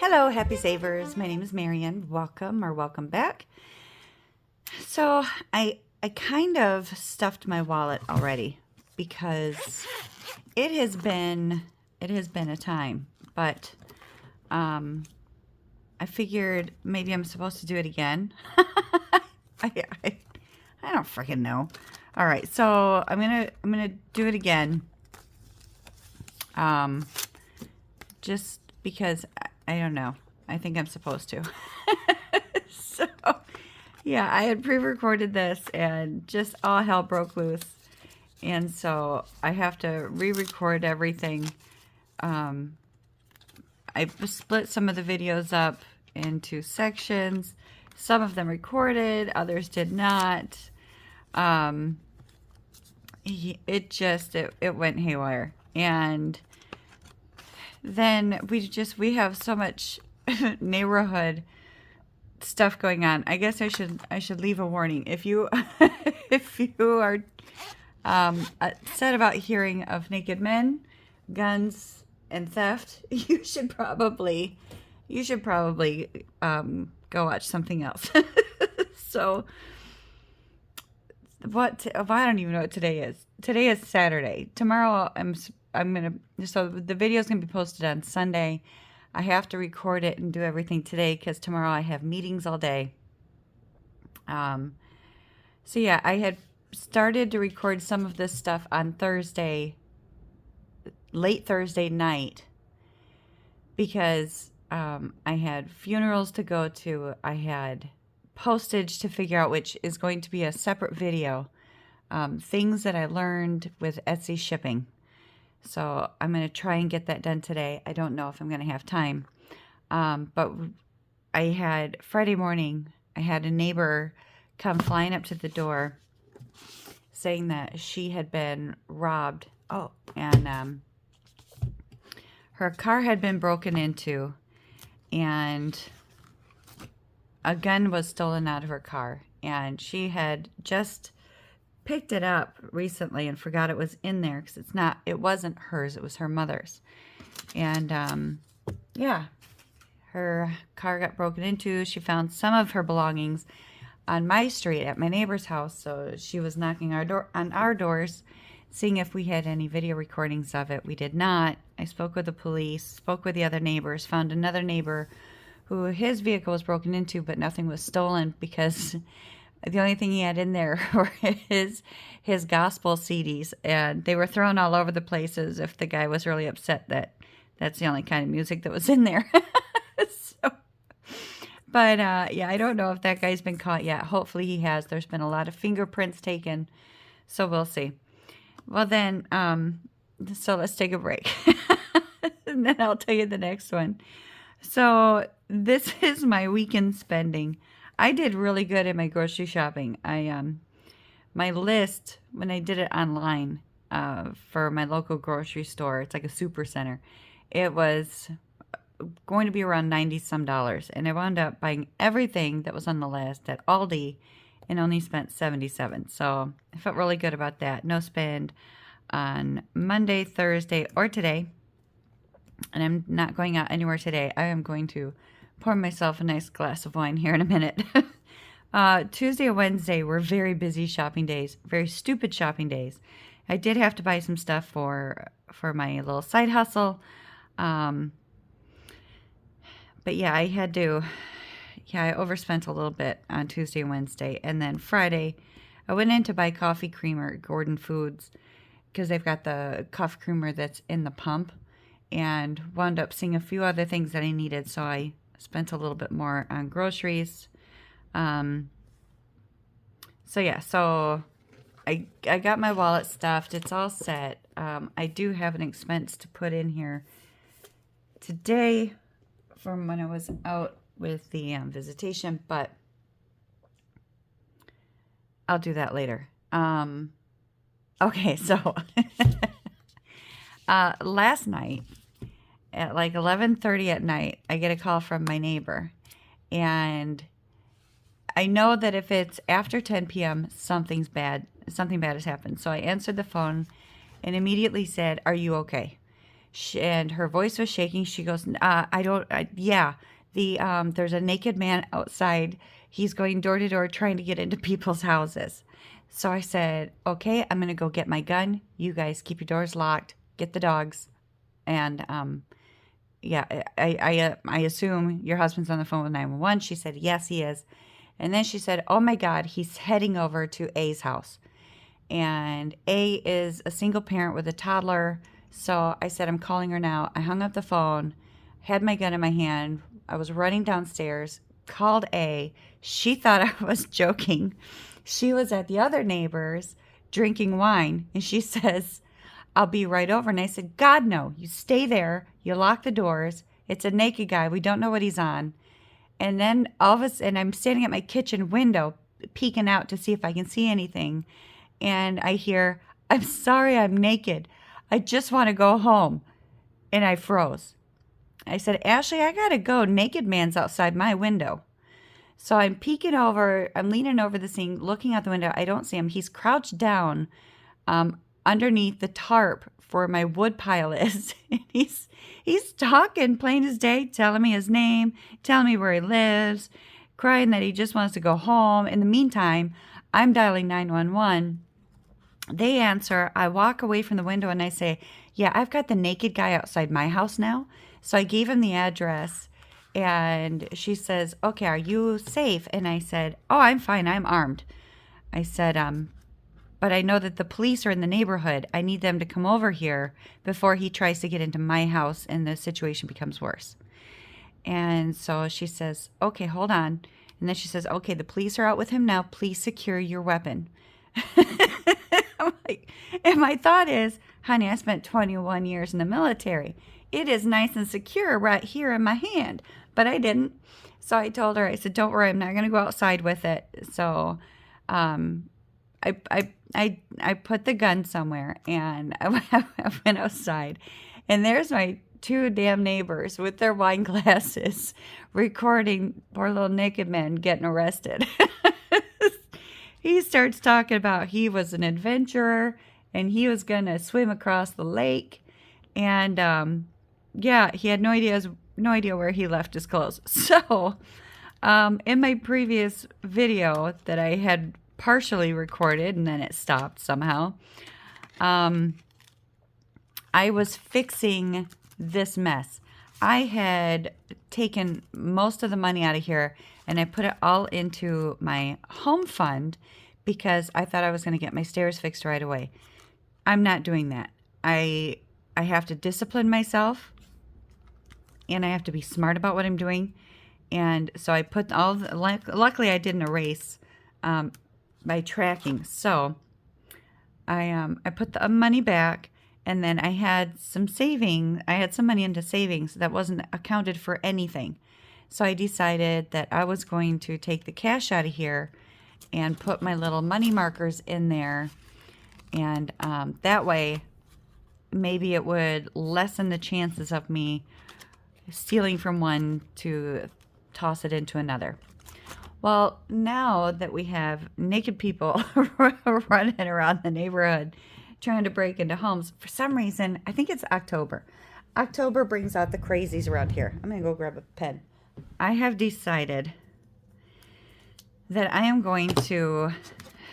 Hello, happy savers. My name is Marian. Welcome back. So I kind of stuffed my wallet already because it has been a time, but I figured maybe I'm supposed to do it again. I, I I don't freaking know. All right, so I'm gonna do it again. Um, just because I don't know. I think I'm supposed to. So yeah, I had pre-recorded this and just all hell broke loose. And so I have to re-record everything. I split some of the videos up into sections. Some of them recorded, others did not. It went haywire. And then we have so much neighborhood stuff going on. I guess I should leave a warning. If you if you are upset about hearing of naked men, guns, and theft, you should probably go watch something else. So I don't even know what today is. Today is Saturday. Tomorrow so the video is gonna be posted on Sunday. I have to record it and do everything today because tomorrow I have meetings all day. So yeah, I had started to record some of this stuff on Thursday, late Thursday night, because I had funerals to go to. I had postage to figure out, which is going to be a separate video. Things that I learned with Etsy shipping. So I'm going to try and get that done today. I don't know if I'm going to have time. But I had Friday morning, I had a neighbor come flying up to the door saying that she had been robbed. Oh, and her car had been broken into and a gun was stolen out of her car. And she had just picked it up recently and forgot it was in there because it wasn't hers, it was her mother's. And yeah, her car got broken into. She found some of her belongings on my street at my neighbor's house, so she was knocking on our doors, seeing if we had any video recordings of it. We did not. I spoke with the police, spoke with the other neighbors, found another neighbor who his vehicle was broken into, but nothing was stolen because the only thing he had in there were his gospel CDs, and they were thrown all over the place as if the guy was really upset that that's the only kind of music that was in there. So, but yeah, I don't know if that guy's been caught yet. Hopefully he has. There's been a lot of fingerprints taken, so we'll see. Well then, so let's take a break, and then I'll tell you the next one. So this is my weekend spending. I did really good at my grocery shopping. My list when I did it online for my local grocery store, it's like a super center. It was going to be around 90 some dollars, and I wound up buying everything that was on the list at Aldi and only spent 77. So I felt really good about that. No spend on Monday, Thursday, or today. And I'm not going out anywhere today. I am going to pour myself a nice glass of wine here in a minute. Tuesday and Wednesday were very busy shopping days, very stupid shopping days. I did have to buy some stuff for my little side hustle. But yeah, I overspent a little bit on Tuesday and Wednesday. And then Friday, I went in to buy coffee creamer at Gordon Foods because they've got the coffee creamer that's in the pump, and wound up seeing a few other things that I needed. So I spent a little bit more on groceries. So I got my wallet stuffed. It's all set. I do have an expense to put in here today from when I was out with the visitation, but I'll do that later. Okay, so last night at like 11:30 at night, I get a call from my neighbor, and I know that if it's after 10 p.m., something bad has happened. So I answered the phone and immediately said, "Are you okay?" And her voice was shaking. She goes, yeah, there's a naked man outside. He's going door to door trying to get into people's houses. So I said, okay, I'm going to go get my gun. You guys keep your doors locked, get the dogs. And, yeah, I assume your husband's on the phone with 911. She said, yes, he is. And then she said, oh my God, he's heading over to A's house. And A is a single parent with a toddler. So I said, I'm calling her now. I hung up the phone, had my gun in my hand. I was running downstairs, called A. She thought I was joking. She was at the other neighbor's drinking wine. And she says, I'll be right over. And I said, God, no, you stay there. You lock the doors. It's a naked guy. We don't know what he's on. And then all of a sudden, I'm standing at my kitchen window, peeking out to see if I can see anything. And I hear, I'm sorry, I'm naked. I just want to go home. And I froze. I said, Ashley, I got to go. Naked man's outside my window. So I'm peeking over. I'm leaning over the thing, looking out the window. I don't see him. He's crouched down underneath the tarp where my wood pile is. And he's talking plain as day, telling me his name, telling me where he lives, crying that he just wants to go home. In the meantime, I'm dialing 911. They answer. I walk away from the window and I say, yeah, I've got the naked guy outside my house now. So I gave him the address and she says, okay, are you safe? And I said, oh, I'm fine. I'm armed. I said, but I know that the police are in the neighborhood. I need them to come over here before he tries to get into my house and the situation becomes worse. And so she says, okay, hold on. And then she says, okay, the police are out with him now. Please secure your weapon. I'm like, and my thought is, honey, I spent 21 years in the military. It is nice and secure right here in my hand. But I didn't. So I told her, I said, don't worry, I'm not going to go outside with it. So I put the gun somewhere and I went outside. And there's my two damn neighbors with their wine glasses recording poor little naked men getting arrested. He starts talking about he was an adventurer and he was going to swim across the lake. And yeah, he had no idea where he left his clothes. So in my previous video that I had partially recorded and then it stopped somehow, I was fixing this mess. I had taken most of the money out of here and I put it all into my home fund because I thought I was going to get my stairs fixed right away. I'm not doing that. I have to discipline myself and I have to be smart about what I'm doing. And so I put all the, luckily I didn't erase by tracking. So I put the money back. And then I had some savings. I had some money into savings that wasn't accounted for anything. So I decided that I was going to take the cash out of here and put my little money markers in there. And that way, maybe it would lessen the chances of me stealing from one to toss it into another. Well, now that we have naked people running around the neighborhood, trying to break into homes. For some reason, I think it's October. October brings out the crazies around here. I'm going to go grab a pen. I have decided that I am going to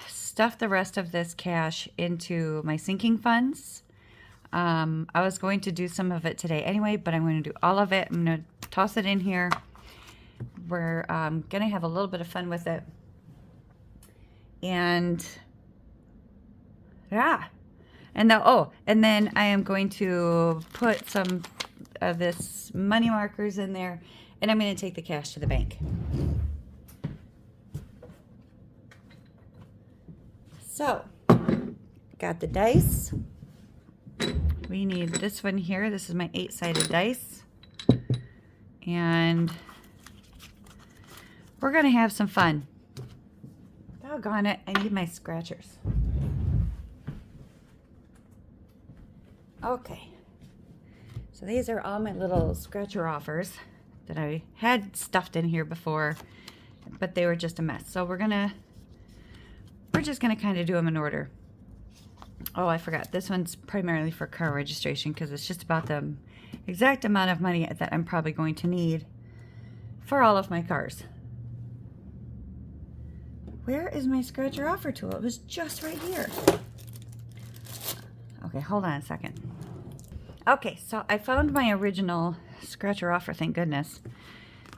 stuff the rest of this cash into my sinking funds. I was going to do some of it today anyway, but I'm going to do all of it. I'm going to toss it in here. We're going to have a little bit of fun with it. And yeah. And then I am going to put some of this money markers in there, and I'm going to take the cash to the bank. So, got the dice. We need this one here. This is my 8-sided dice. And we're going to have some fun. Doggone it, I need my scratchers. Okay, so these are all my little scratcher offers that I had stuffed in here before, but they were just a mess. So we're just gonna kind of do them in order. Oh, I forgot. This one's primarily for car registration because it's just about the exact amount of money that I'm probably going to need for all of my cars. Where is my scratcher offer tool? It was just right here. Okay, hold on a second. Okay, so I found my original scratcher offer, thank goodness.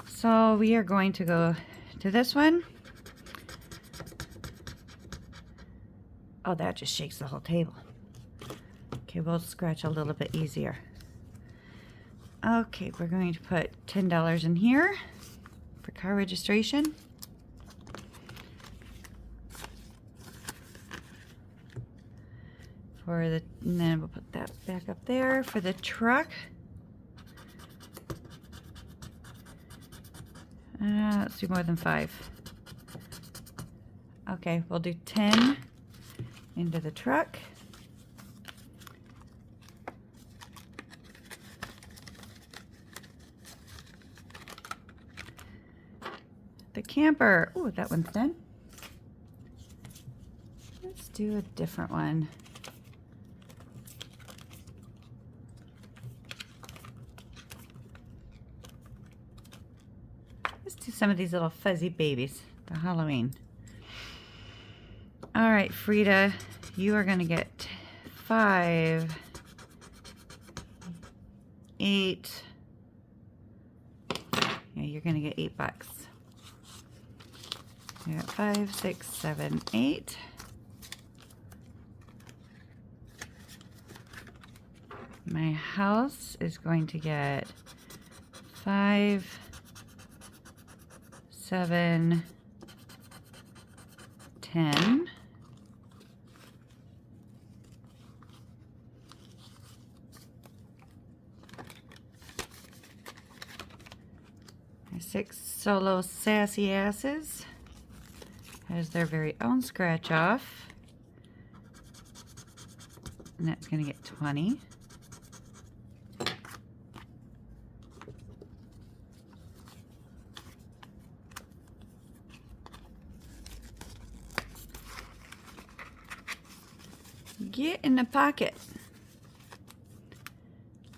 So we are going to go to this one. Oh, that just shakes the whole table. Okay, we'll scratch a little bit easier. Okay, we're going to put $10 in here for car registration. And then we'll put that back up there for the truck. Let's do more than 5. Okay, we'll do 10 into the truck. The camper. Oh, that one's done. Let's do a different one. Let's do some of these little fuzzy babies. The Halloween. All right, Frida, you are going to get 5, 8. Yeah, you're going to get $8. You got 5, 6, 7, 8. My house is going to get 5, 7, 10. My 6 solo sassy asses has their very own scratch off, and that's going to get 20. Get in the pocket.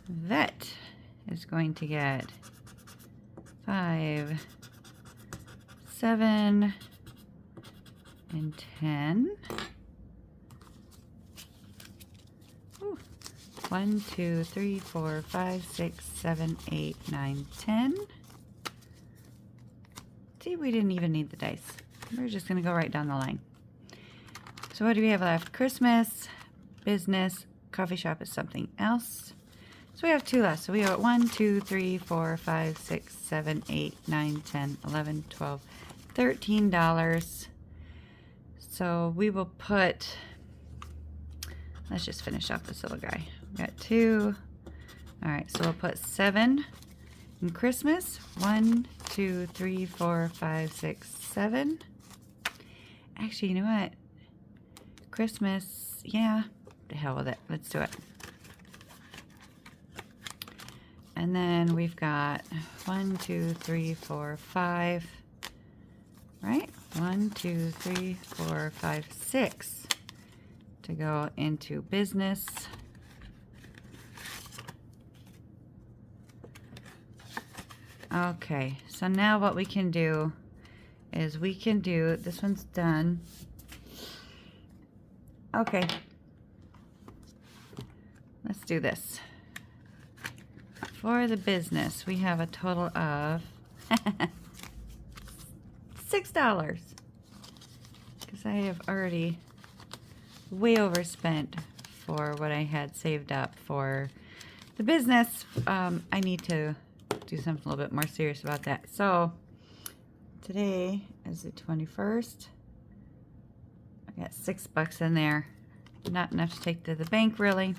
That is going to get 5, 7, and 10. Ooh. 1, 2, 3, 4, 5, 6, 7, 8, 9, 10. See, we didn't even need the dice. We're just going to go right down the line. So what do we have left? Christmas, business, coffee shop is something else. So we have 2 left. So we have 1, 2, 3, 4, 5, 6, 7, 8, 9, 10, 11, 12, $13. So we will put, let's just finish off this little guy. We got 2. All right, so we'll put 7 in Christmas. 1, 2, 3, 4, 5, 6, 7. Actually, you know what? Christmas, yeah, the hell with it. Let's do it. And then we've got 1, 2, 3, 4, 5. Right? 1, 2, 3, 4, 5, 6 to go into business. Okay, so now what we can do is we can do, this one's done. Okay, let's do this. For the business, we have a total of $6 because I have already way overspent for what I had saved up for the business. I need to do something a little bit more serious about that. So today is the 21st. I got $6 in there. Not enough to take to the bank, really.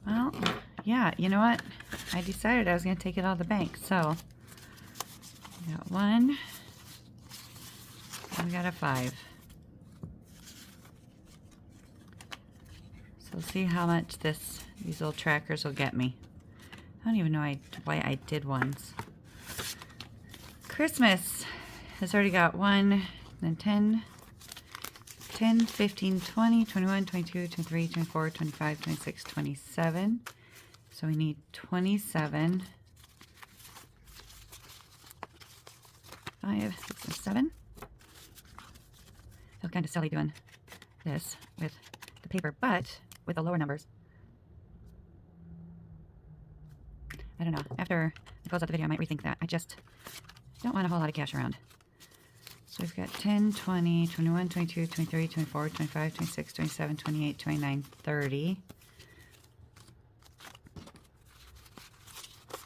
Well, yeah, you know what? I decided I was going to take it out of the bank. So we got 1, and we got a 5. So we'll see how much these little trackers will get me. I don't even know why I did ones. Christmas has already got 1, then 10, 10, 15, 20, 21, 22, 23, 24, 25, 26, 27. So we need 27. 5, 6, and 7. Feel kind of silly doing this with the paper, but with the lower numbers. I don't know. After I close out the video, I might rethink that. I just don't want a whole lot of cash around. So we've got 10, 20, 21, 22, 23, 24, 25, 26, 27, 28, 29, 30.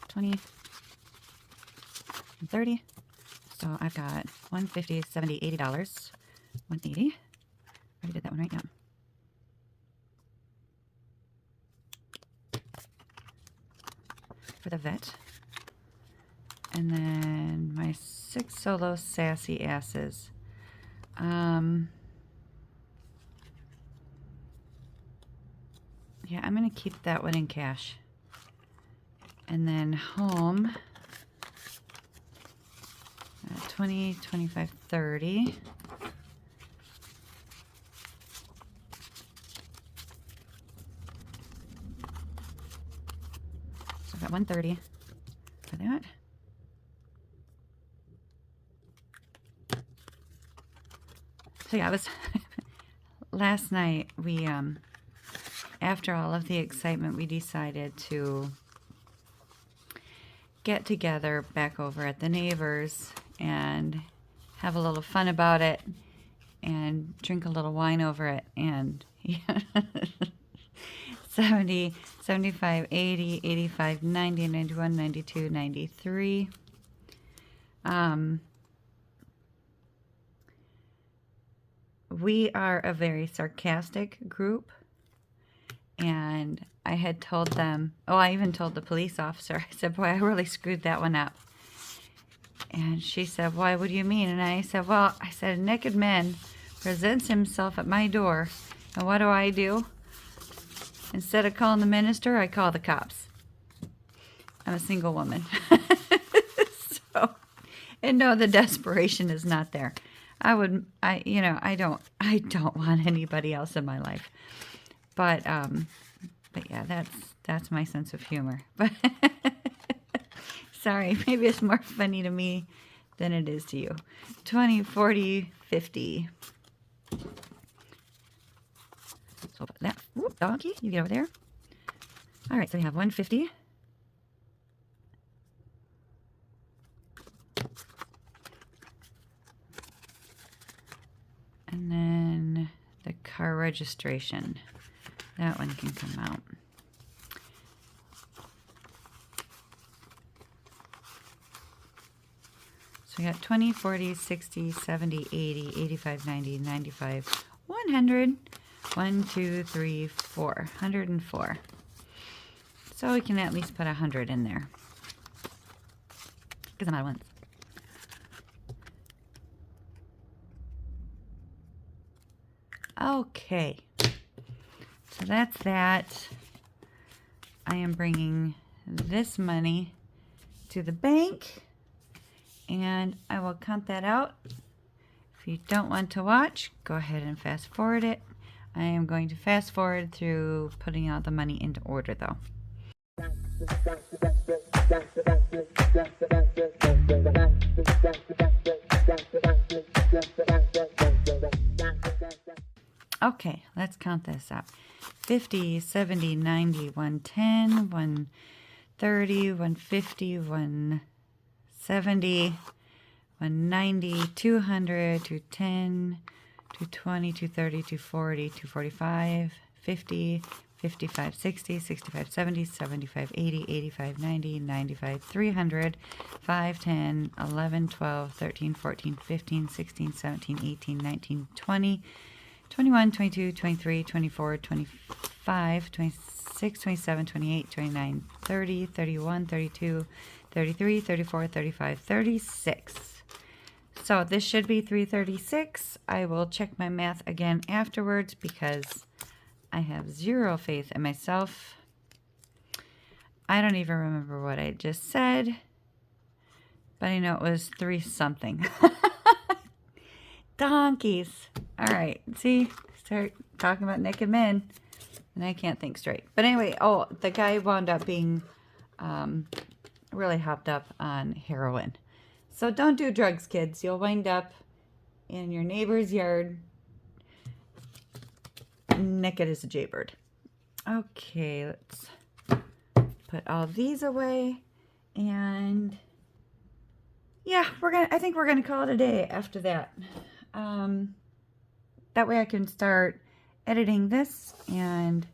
20 and 30. So I've got $150, $70, $80, $180. I already did that one right now. For the vet. And then my 6 solo sassy asses. Yeah, I'm going to keep that one in cash. And then home, 20, 25, 30. So I've got 130 for that. So yeah, I was last night we after all of the excitement, we decided to get together back over at the neighbors and have a little fun about it and drink a little wine over it. And yeah, 70, 75, 80, 85, 90, 91, 92, 93. We are a very sarcastic group, and I had told them, oh, I even told the police officer, I said, boy, I really screwed that one up. And she said, why, what do you mean? And I said, well, I said, a naked man presents himself at my door, and what do? Instead of calling the minister, I call the cops. I'm a single woman. So, and no, the desperation is not there. I don't want anybody else in my life. But yeah, that's my sense of humor. But sorry, maybe it's more funny to me than it is to you. 20, 40, 50. So that, whoop, donkey, you get over there. All right, so we have 150. And then the car registration. That one can come out. So we got 20, 40, 60, 70, 80, 85, 90, 95, 100. 1, 2, 3, 4. 104. So we can at least put 100 in there. Because I'm out of ones. Okay. So that's that. I am bringing this money to the bank, and I will count that out. If you don't want to watch, go ahead and fast forward it. I am going to fast forward through putting out the money into order though. Okay, let's count this up. 50, 70, 90, 110, 130, 150, 170, 190, 200, 210, 220, 230, 240, 245, 50, 55, 60, 65, 70, 75, 80, 85, 90, 95, 300, 5, 10, 11, 12, 13, 14, 15, 16, 17, 18, 19, 20, 21, 22, 23, 24, 25, 26, 27, 28, 29, 30, 31, 32, 33, 34, 35, 36. So this should be 336. I will check my math again afterwards because I have zero faith in myself. I don't even remember what I just said, but I know it was 3 something. Donkeys. All right. See, start talking about naked men, and I can't think straight. But anyway, oh, the guy wound up being really hopped up on heroin. So don't do drugs, kids. You'll wind up in your neighbor's yard naked as a jaybird. Okay, let's put all these away. And yeah, I think we're gonna call it a day after that. That way I can start editing this and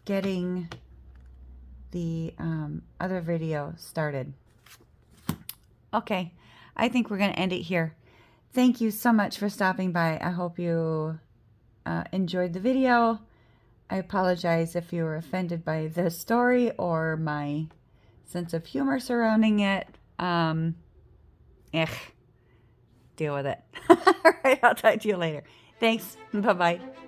getting the other video started. Okay, I think we're gonna end it here. Thank you so much for stopping by. I hope you enjoyed the video. I apologize if you were offended by the story or my sense of humor surrounding it. Deal with it. All right, I'll talk to you later. Thanks. Bye-bye.